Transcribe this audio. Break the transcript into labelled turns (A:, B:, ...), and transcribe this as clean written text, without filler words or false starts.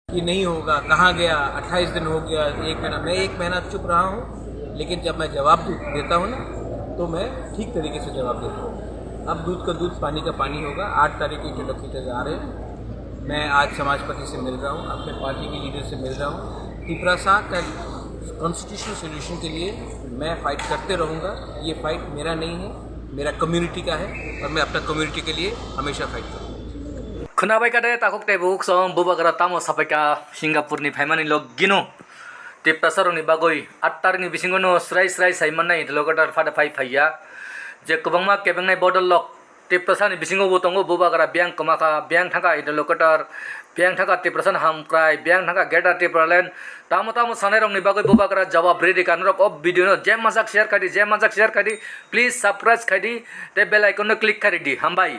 A: कि नहीं होगा, कहाँ गया, 28 दिन हो गया, 1 महीना। मैं 1 महीना चुप रहा हूँ, लेकिन जब मैं जवाब देता हूँ ना, तो मैं ठीक तरीके से जवाब देता हूँ। अब दूध का दूध, पानी का पानी होगा। 8 तारीख को इंटरलोक्यूटर आ रहे हैं। मैं आज समाजपति से मिल रहा हूँ, अपने पार्टी के लीडर से मिल रहा हूँ। त्रिपुरा का कॉन्स्टिट्यूशनल सोल्यूशन के लिए मैं फाइट करते रहूँगा। ये फाइट मेरा नहीं है, मेरा कम्युनिटी का है, और मैं अपना कम्युनिटी के लिए हमेशा फाइट करूँगा।
B: खोनाबाय कादे ताकुक तेबुक सम बुबाग्रा तामो सापाइका सिंगापुरनि फाइमानि लग गिनो टिप्रासारनि बागै 8 तारिखनि बिसिङावनो स्राय स्राय साइमाननाय इन्टरलोक्यूटर फादा फाइया जे गोबांमा केबेंनाय बदलक टिप्रासानि बिसिङावबो दङ बुबाग्रा बेंक कमाखा बेंक थाका इन्टरलोक्यूटर बेंक थाका टिप्रासान हामक्राय बेंक थाका गेटा टिप्रालेन तामो तामो सानायरंनि बागै बुबाग्रा जवाब रेडी कानरक अब भिडियो जे मजाक शेयर खादि प्लीज सब्सक्राइब खादि ते बेल आइकन क्लिक खादि हामबाय।